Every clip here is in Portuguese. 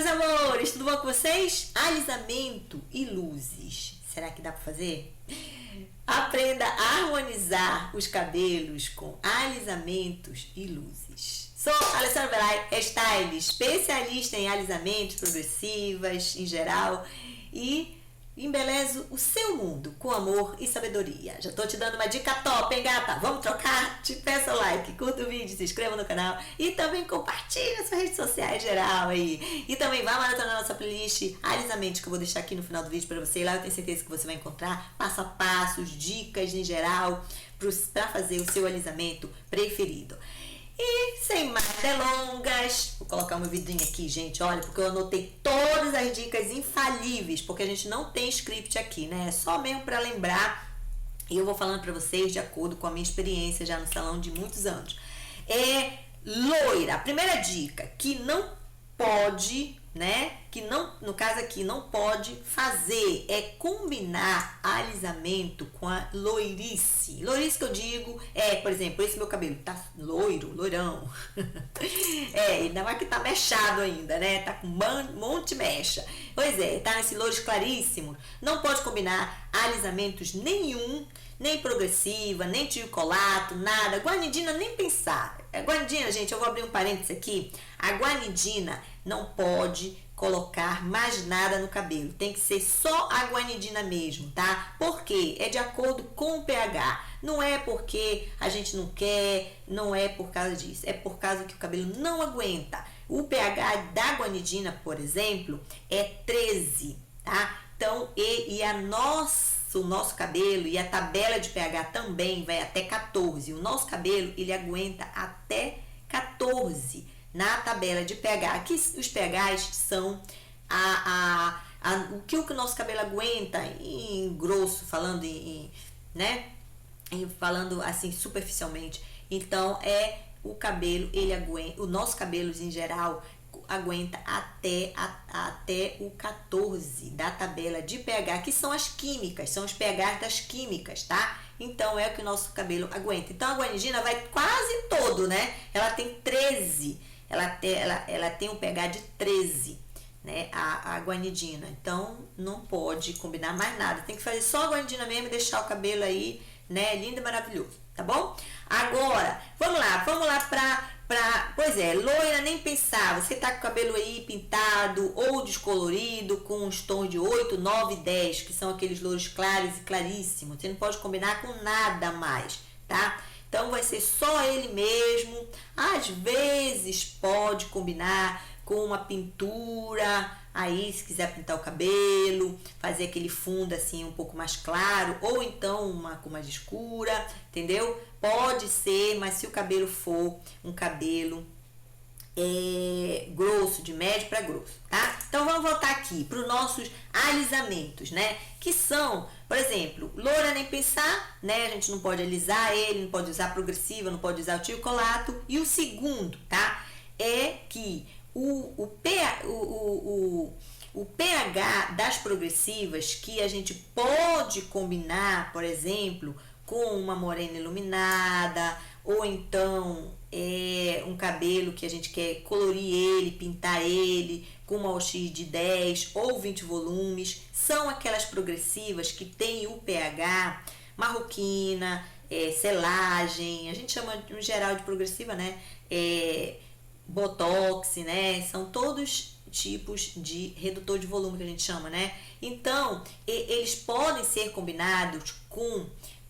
meus amores, tudo bom com vocês? Alisamento e luzes. Será que dá para fazer? Aprenda a harmonizar os cabelos com alisamentos e luzes. Sou Alessandra Belay, style, especialista em alisamentos progressivas em geral e embelezo o seu mundo com amor e sabedoria. Já tô te dando uma dica top, hein, gata? Vamos trocar? Te peço like, curta o vídeo, se inscreva no canal e também compartilha nas suas redes sociais geral aí. E também vá maratonar nossa playlist alisamentos que eu vou deixar aqui no final do vídeo para você. Lá eu tenho certeza que você vai encontrar passo a passo, dicas em geral para fazer o seu alisamento preferido. E sem mais delongas, vou colocar meu vidrinho aqui, gente, olha, porque eu anotei todas as dicas infalíveis, porque a gente não tem script aqui, né? É só mesmo para lembrar, e eu vou falando para vocês de acordo com a minha experiência já no salão de muitos anos. Loira, a primeira dica, que não pode, né? Que não, no caso aqui, não pode fazer é combinar alisamento com a loirice. Loirice que eu digo por exemplo, esse meu cabelo tá loirão. Ainda mais que tá mechado ainda, né? Tá com um monte de mecha. Pois é, tá nesse loiro claríssimo. Não pode combinar alisamentos nenhum, nem progressiva, nem tio colato, nada. Guanidina, nem pensar. Guanidina, gente, eu vou abrir um parênteses aqui. A guanidina não pode colocar mais nada no cabelo. Tem que ser só a guanidina mesmo, tá? Porque é de acordo com o pH. Não é porque a gente não quer, não é por causa disso. É por causa que o cabelo não aguenta. O pH da guanidina, por exemplo, é 13, tá? Então, o nosso cabelo e a tabela de pH também vai até 14. O nosso cabelo, ele aguenta até 14 na tabela de pH. Aqui os pHs são o que o nosso cabelo aguenta em grosso, falando né? Falando assim superficialmente. Então o cabelo, ele aguenta, o nosso cabelo em geral aguenta até o 14 da tabela de pH, que são as químicas, são os pHs das químicas, tá? Então é o que o nosso cabelo aguenta. Então a guanidina vai quase todo, né? Ela tem 13, ela tem um pH de 13, né? A guanidina. Então não pode combinar mais nada. Tem que fazer só a guanidina mesmo e deixar o cabelo aí, né? Lindo e maravilhoso, tá bom? Agora, vamos lá pois é, loira nem pensar. Você tá com o cabelo aí pintado ou descolorido com os tons de 8, 9, 10, que são aqueles louros claros e claríssimos. Você não pode combinar com nada mais, tá? Então vai ser só ele mesmo. Às vezes pode combinar com uma pintura, aí se quiser pintar o cabelo, fazer aquele fundo assim um pouco mais claro, ou então uma cor mais escura, entendeu? Pode ser, mas se o cabelo for um cabelo grosso, de médio para grosso, tá? Então vamos voltar aqui para os nossos alisamentos, né? Que são, por exemplo, loira nem pensar, né? A gente não pode alisar ele, não pode usar progressiva, não pode usar o tio colato. E o segundo, tá? É que o pH das progressivas que a gente pode combinar, por exemplo, com uma morena iluminada, ou então um cabelo que a gente quer colorir ele, pintar ele com uma OX de 10 ou 20 volumes, são aquelas progressivas que tem o pH marroquina, selagem, a gente chama em geral de progressiva, né? Botox, né? São todos tipos de redutor de volume que a gente chama, né? Então, eles podem ser combinados com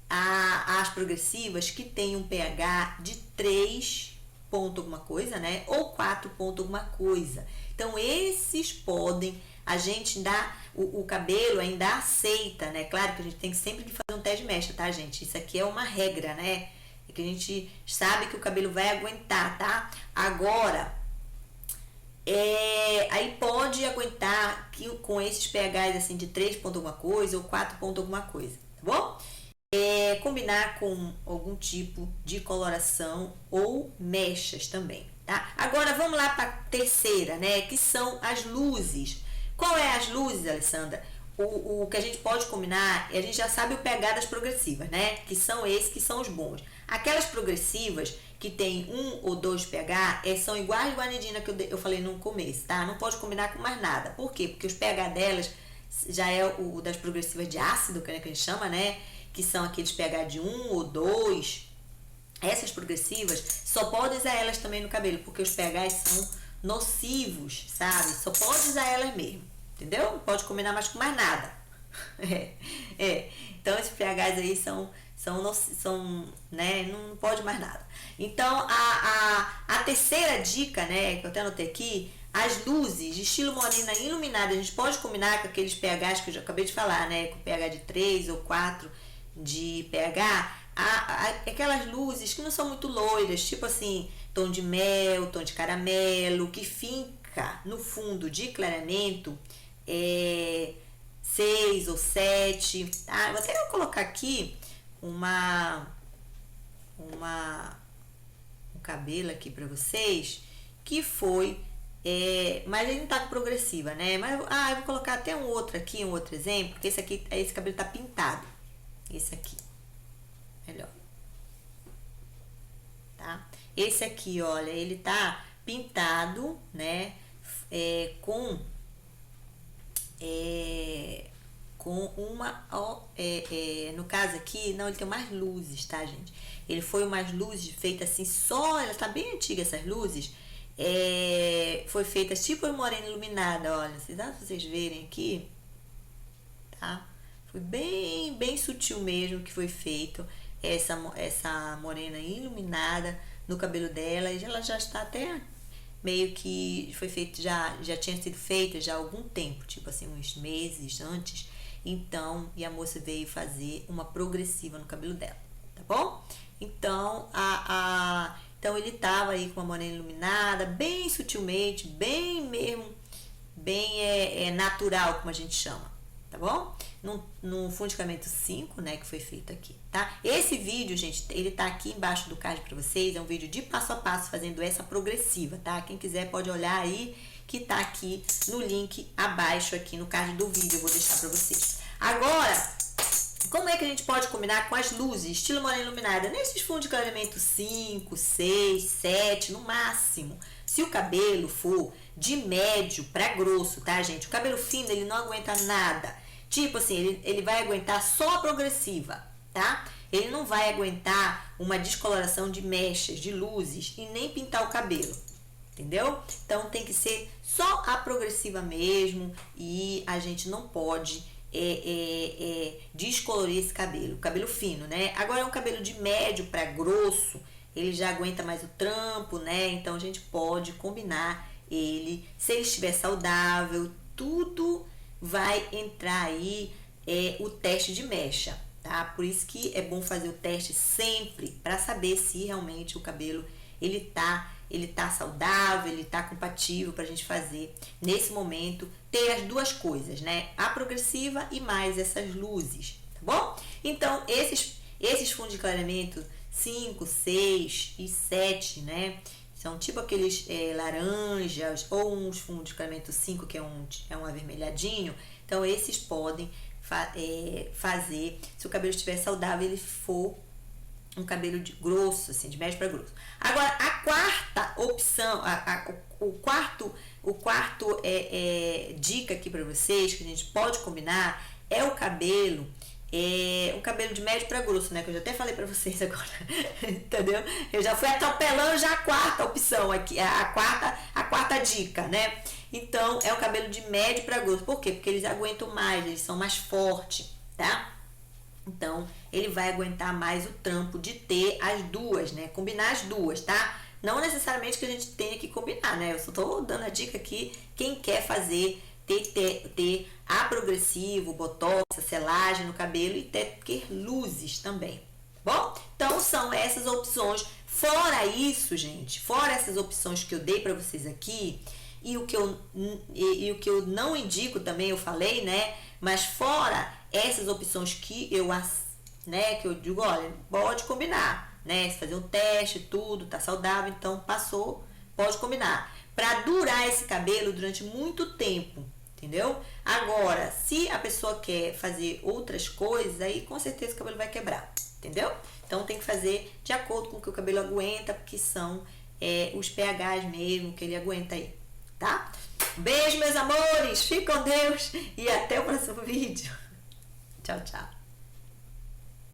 as progressivas que tem um pH de 3 ponto alguma coisa, né? Ou 4 ponto alguma coisa. Então, esses podem, a gente dá, o cabelo ainda aceita, né? Claro que a gente tem sempre que fazer um teste de mecha, tá, gente? Isso aqui é uma regra, né? Que a gente sabe que o cabelo vai aguentar, tá? Agora, aí pode aguentar com esses pHs assim de 3 ponto alguma coisa ou 4 ponto alguma coisa, tá bom? Combinar com algum tipo de coloração ou mechas também, tá? Agora vamos lá para a terceira, né? Que são as luzes. Qual é as luzes, Alessandra? O que a gente pode combinar, a gente já sabe o pH das progressivas, né? Que são esses que são os bons. Aquelas progressivas que tem 1 ou 2 pH são iguais à guanidina que eu falei no começo, tá? Não pode combinar com mais nada. Por quê? Porque os pH delas já é o das progressivas de ácido, que a gente chama, né? Que são aqueles pH de 1 ou 2. Essas progressivas, só pode usar elas também no cabelo, porque os pHs são nocivos, sabe? Só pode usar elas mesmo, entendeu? Não pode combinar mais com mais nada. Então, esses pHs aí são, né? Não pode mais nada. Então, a terceira dica, né, que eu até anotei aqui, as luzes de estilo morena iluminada, a gente pode combinar com aqueles pHs que eu já acabei de falar, né? Com pH de 3 ou 4 de pH, aquelas luzes que não são muito loiras, tipo assim, tom de mel, tom de caramelo, que fica no fundo de clareamento 6 ou 7, tá? Vou até colocar aqui um cabelo aqui pra vocês, que foi, mas ele não tá com progressiva, né? Mas, eu vou colocar até um outro exemplo, porque esse cabelo tá pintado. Esse aqui, melhor, tá? Esse aqui, olha, ele tá pintado, né? Com uma, no caso aqui, não, ele tem mais luzes, tá, gente? Ele foi umas luzes feitas assim, só, ela tá bem antiga, essas luzes. Foi feita tipo morena iluminada, olha, dá pra vocês verem aqui, tá? Foi bem sutil mesmo que foi feito essa morena iluminada no cabelo dela, e ela já está até meio que foi feito, já tinha sido feita já há algum tempo, tipo assim, uns meses antes. Então, e a moça veio fazer uma progressiva no cabelo dela, tá bom? Então, então ele tava aí com uma morena iluminada, bem sutilmente, bem mesmo, bem natural, como a gente chama, tá bom? No fundicamento 5, né, que foi feito aqui, tá? Esse vídeo, gente, ele tá aqui embaixo do card pra vocês, é um vídeo de passo a passo fazendo essa progressiva, tá? Quem quiser pode olhar aí, que tá aqui no link abaixo aqui no card do vídeo, eu vou deixar pra vocês. Agora, como é que a gente pode combinar com as luzes, estilo morena iluminada, nesses fundos de clareamento 5, 6, 7, no máximo? Se o cabelo for de médio para grosso, tá, gente? O cabelo fino, ele não aguenta nada. Tipo assim, ele vai aguentar só a progressiva, tá? Ele não vai aguentar uma descoloração de mechas, de luzes e nem pintar o cabelo, entendeu? Então tem que ser só a progressiva mesmo, e a gente não pode descolorir esse cabelo fino, né? Agora é um cabelo de médio para grosso, ele já aguenta mais o trampo, né? Então a gente pode combinar ele, se ele estiver saudável, tudo vai entrar aí o teste de mecha, tá? Por isso que é bom fazer o teste sempre para saber se realmente o cabelo ele tá saudável, ele tá compatível pra gente fazer nesse momento, ter as duas coisas, né? A progressiva e mais essas luzes, tá bom? Então, esses fundos de clareamento 5, 6 e 7, né? São tipo aqueles laranjas, ou uns fundos de clareamento 5, que é um avermelhadinho. Então, esses podem fazer, se o cabelo estiver saudável, ele for um cabelo grosso, assim, de médio para grosso. Agora, a quarta opção, o quarto dica aqui para vocês, que a gente pode combinar, é o cabelo, um cabelo de médio para grosso, né? Que eu já até falei para vocês agora, entendeu? Eu já fui atropelando já a quarta opção aqui, a quarta dica, né? Então, é o cabelo de médio para grosso. Por quê? Porque eles aguentam mais, eles são mais fortes, tá? Então, ele vai aguentar mais o trampo de ter as duas, né? Combinar as duas, tá? Não necessariamente que a gente tenha que combinar, né? Eu só tô dando a dica aqui, quem quer fazer, ter a progressivo, botox, a selagem no cabelo e ter luzes também, tá bom? Então, são essas opções. Fora isso, gente, fora essas opções que eu dei pra vocês aqui, e o que eu não indico também, eu falei, né? Mas fora essas opções que que eu digo, olha, pode combinar, né? Se fazer um teste, tudo, tá saudável, então passou, pode combinar. Pra durar esse cabelo durante muito tempo, entendeu? Agora, se a pessoa quer fazer outras coisas, aí com certeza o cabelo vai quebrar, entendeu? Então tem que fazer de acordo com o que o cabelo aguenta, porque são os pHs mesmo que ele aguenta aí, tá? Beijo, meus amores, fique com Deus e até o próximo vídeo. Tchau, tchau.